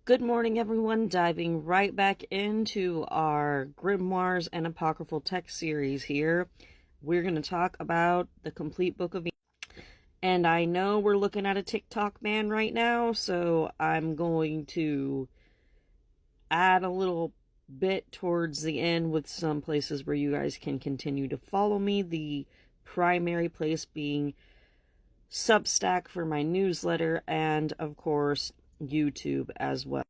Good morning, everyone. Diving right back into our Grimoires and Apocryphal text series here. We're going to talk about the complete book of Enoch. And I know we're looking at a TikTok ban right now, so I'm going to add a little bit towards the end with some places where you guys can continue to follow me. The primary place being Substack for my newsletter and, of course, YouTube as well.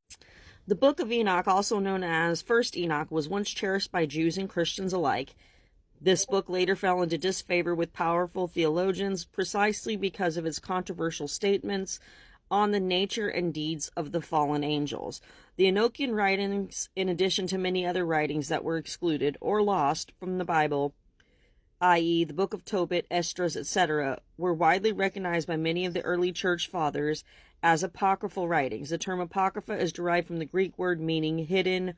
The Book of Enoch, also known as First Enoch, was once cherished by Jews and Christians alike. This book later fell into disfavor with powerful theologians precisely because of its controversial statements on the nature and deeds of the fallen angels. The Enochian writings, in addition to many other writings that were excluded or lost from the Bible, i.e., the Book of Tobit, Esdras, etc., were widely recognized by many of the early church fathers as apocryphal writings. The term apocrypha is derived from the Greek word meaning hidden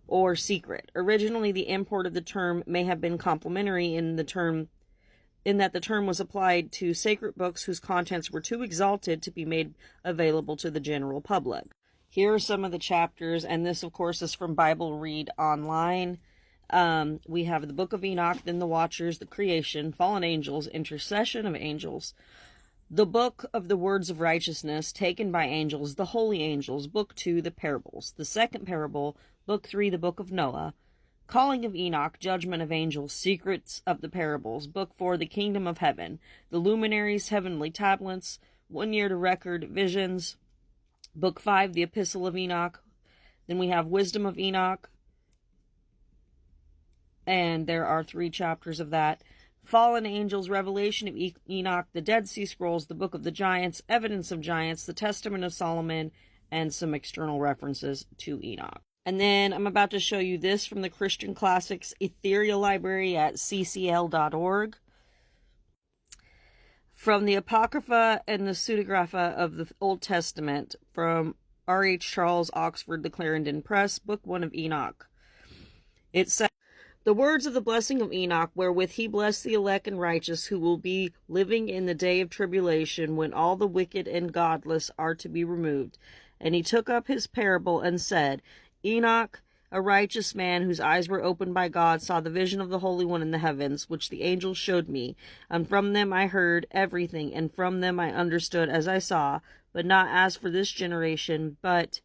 or secret. Originally, the import of the term may have been complementary in that the term was applied to sacred books whose contents were too exalted to be made available to the general public. Here are some of the chapters, and this, of course, is from Bible Read Online. We have the Book of Enoch, then the Watchers, the Creation, Fallen Angels, Intercession of Angels, the Book of the Words of Righteousness, Taken by Angels, the Holy Angels, Book 2, the Parables, the Second Parable, Book 3, the Book of Noah, Calling of Enoch, Judgment of Angels, Secrets of the Parables, Book 4, the Kingdom of Heaven, the Luminaries, Heavenly Tablets, 1 Year to Record, Visions, Book 5, the Epistle of Enoch. Then we have Wisdom of Enoch, and there are 3 chapters of that. Fallen Angels, Revelation of Enoch, the Dead Sea Scrolls, the Book of the Giants, Evidence of Giants, the Testament of Solomon, and some external references to Enoch. And then I'm about to show you this from the Christian Classics Ethereal Library at ccl.org. From the Apocrypha and the Pseudographa of the Old Testament, from R.H. Charles, Oxford, the Clarendon Press, Book 1 of Enoch. It says, the words of the blessing of Enoch, wherewith he blessed the elect and righteous, who will be living in the day of tribulation, when all the wicked and godless are to be removed. And he took up his parable and said, Enoch, a righteous man, whose eyes were opened by God, saw the vision of the Holy One in the heavens, which the angels showed me. And from them I heard everything, and from them I understood as I saw, but not as for this generation, but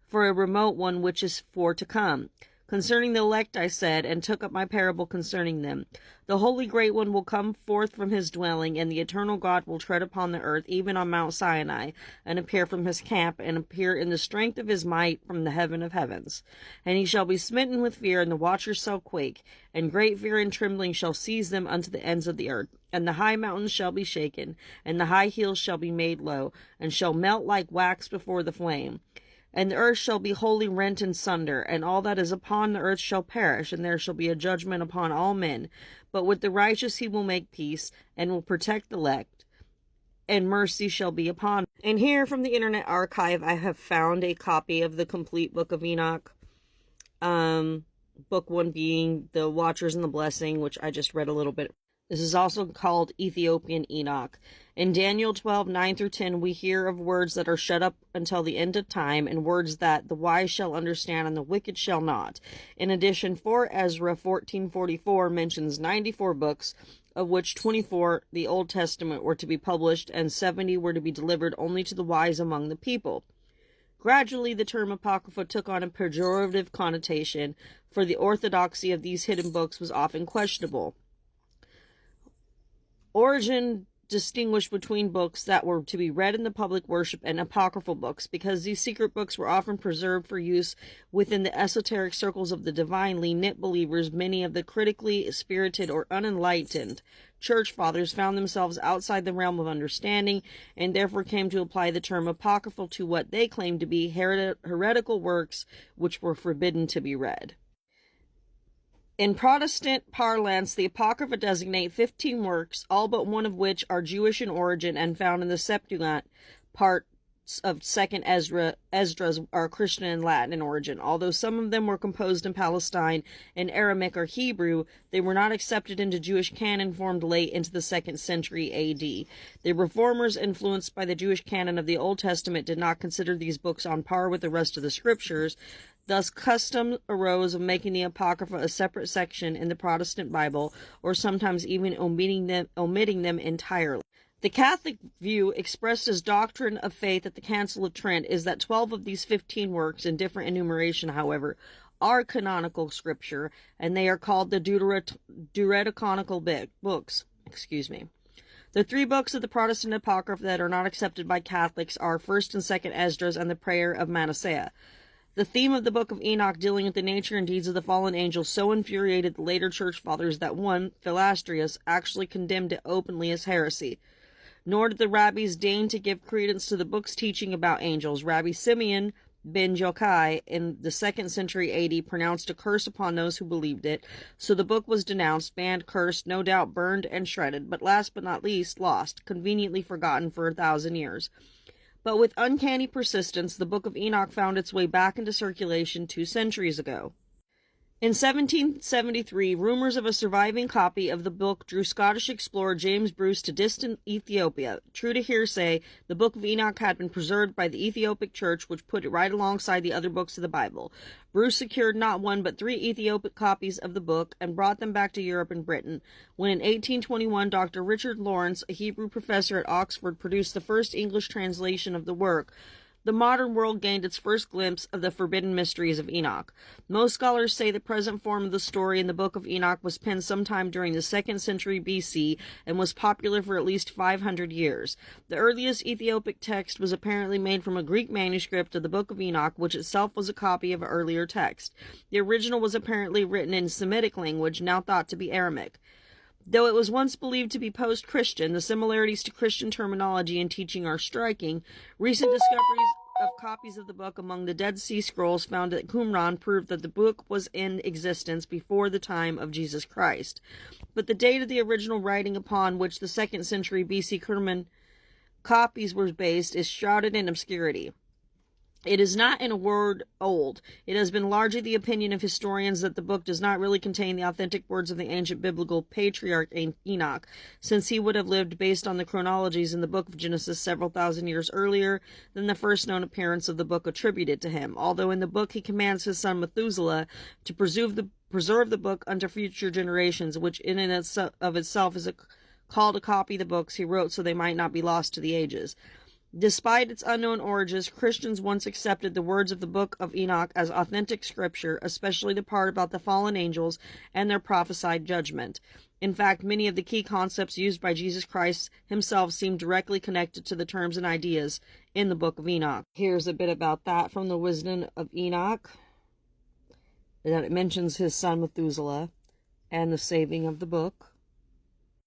for a remote one which is for to come. Concerning the elect I said, and took up my parable concerning them. The Holy Great One will come forth from his dwelling, and the eternal God will tread upon the earth, even on Mount Sinai, and appear from his camp, and appear in the strength of his might from the heaven of heavens. And he shall be smitten with fear, and the watchers shall quake, and great fear and trembling shall seize them unto the ends of the earth. And the high mountains shall be shaken, and the high hills shall be made low, and shall melt like wax before the flame. And the earth shall be wholly rent in sunder, and all that is upon the earth shall perish, and there shall be a judgment upon all men. But with the righteous he will make peace, and will protect the elect, and mercy shall be upon. And here from the Internet Archive, I have found a copy of the complete Book of Enoch. Book 1 being the Watchers and the Blessing, which I just read a little bit. This is also called Ethiopian Enoch. In Daniel 12, 9-10, we hear of words that are shut up until the end of time, and words that the wise shall understand and the wicked shall not. In addition, 4 Ezra 14:44 mentions 94 books, of which 24, the Old Testament, were to be published, and 70 were to be delivered only to the wise among the people. Gradually, the term Apocrypha took on a pejorative connotation, for the orthodoxy of these hidden books was often questionable. Origen distinguished between books that were to be read in the public worship and apocryphal books, because these secret books were often preserved for use within the esoteric circles of the divinely knit believers. Many of the critically spirited or unenlightened church fathers found themselves outside the realm of understanding, and therefore came to apply the term apocryphal to what they claimed to be heretical works which were forbidden to be read. In Protestant parlance, the Apocrypha designate 15 works, all but one of which are Jewish in origin and found in the Septuagint, part of Second Esdras are Christian and Latin in origin. Although some of them were composed in Palestine in Aramaic or Hebrew, they were not accepted into Jewish canon formed late into the 2nd century AD. The reformers, influenced by the Jewish canon of the Old Testament, did not consider these books on par with the rest of the scriptures. Thus, custom arose of making the Apocrypha a separate section in the Protestant Bible, or sometimes even omitting them entirely. The Catholic view, expressed as doctrine of faith at the Council of Trent, is that 12 of these 15 works, in different enumeration, however, are canonical scripture, and they are called the Deuterocanonical books. The 3 books of the Protestant Apocrypha that are not accepted by Catholics are 1st and 2nd Esdras and the Prayer of Manasseh. The theme of the Book of Enoch, dealing with the nature and deeds of the fallen angels, so infuriated the later church fathers that one, Philastrius, actually condemned it openly as heresy. Nor did the rabbis deign to give credence to the book's teaching about angels. Rabbi Simeon ben Yochai in the 2nd century AD pronounced a curse upon those who believed it, so the book was denounced, banned, cursed, no doubt burned and shredded, but last but not least, lost, conveniently forgotten for 1,000 years. But with uncanny persistence, the Book of Enoch found its way back into circulation 2 centuries ago. In 1773, rumors of a surviving copy of the book drew Scottish explorer James Bruce to distant Ethiopia. True to hearsay, the Book of Enoch had been preserved by the Ethiopic Church, which put it right alongside the other books of the Bible. Bruce secured not 1 but 3 Ethiopic copies of the book and brought them back to Europe and Britain. When in 1821 Dr. Richard Lawrence, a Hebrew professor at Oxford, produced the first English translation of the work, the modern world gained its first glimpse of the forbidden mysteries of Enoch. Most scholars say the present form of the story in the Book of Enoch was penned sometime during the 2nd century BC and was popular for at least 500 years. The earliest Ethiopic text was apparently made from a Greek manuscript of the Book of Enoch, which itself was a copy of an earlier text. The original was apparently written in Semitic language, now thought to be Aramaic. Though it was once believed to be post-Christian, the similarities to Christian terminology and teaching are striking. Recent discoveries of copies of the book among the Dead Sea Scrolls found at Qumran proved that the book was in existence before the time of Jesus Christ. But the date of the original writing upon which the 2nd century BC Qumran copies were based is shrouded in obscurity. It is not, in a word, old. It has been largely the opinion of historians that the book does not really contain the authentic words of the ancient biblical patriarch Enoch, since he would have lived based on the chronologies in the book of Genesis several thousand years earlier than the first known appearance of the book attributed to him, although in the book he commands his son Methuselah to preserve the book unto future generations, which in and of itself is a call to copy the books he wrote so they might not be lost to the ages. Despite its unknown origins, Christians once accepted the words of the Book of Enoch as authentic scripture, especially the part about the fallen angels and their prophesied judgment. In fact, many of the key concepts used by Jesus Christ himself seem directly connected to the terms and ideas in the Book of Enoch. Here's a bit about that from the Wisdom of Enoch. That it mentions his son Methuselah and the saving of the book.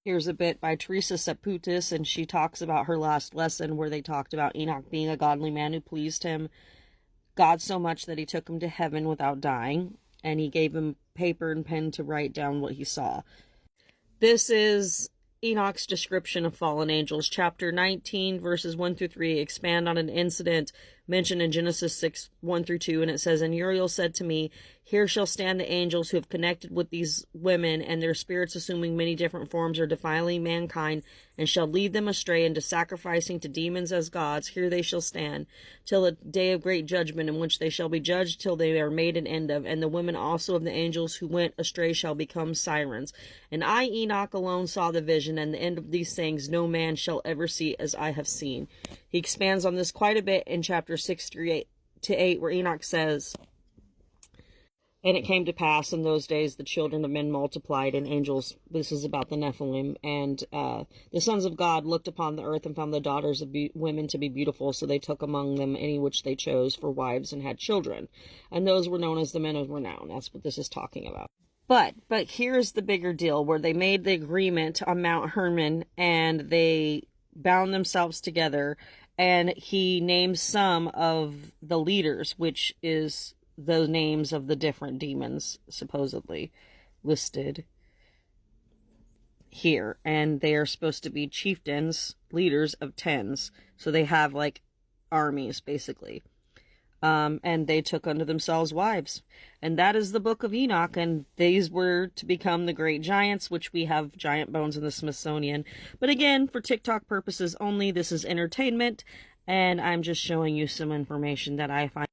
Here's a bit by Teresa Saputis, and she talks about her last lesson where they talked about Enoch being a godly man who pleased God so much that he took him to heaven without dying, and he gave him paper and pen to write down what he saw. This is Enoch's description of fallen angels. Chapter 19, verses 1 through 3, expand on an incident mentioned in Genesis 6, 1 through 2, and it says, "And Uriel said to me, Here shall stand the angels who have connected with these women, and their spirits assuming many different forms are defiling mankind, and shall lead them astray into sacrificing to demons as gods. Here they shall stand, till the day of great judgment, in which they shall be judged till they are made an end of. And the women also of the angels who went astray shall become sirens. And I, Enoch, alone saw the vision, and the end of these things no man shall ever see as I have seen." He expands on this quite a bit in chapter 6 through 8, where Enoch says, "And it came to pass in those days the children of men multiplied, and angels," this is about the Nephilim, "and the sons of God looked upon the earth and found the daughters of women to be beautiful, so they took among them any which they chose for wives and had children. And those were known as the men of renown." That's what this is talking about. But here's the bigger deal, where they made the agreement on Mount Hermon, and they bound themselves together, and he names some of the leaders, which is the names of the different demons supposedly listed here, and they are supposed to be chieftains, leaders of tens. So they have like armies, basically. And they took unto themselves wives. And that is the Book of Enoch, and these were to become the great giants, which we have giant bones in the Smithsonian. But again, for TikTok purposes only, this is entertainment, and I'm just showing you some information that I find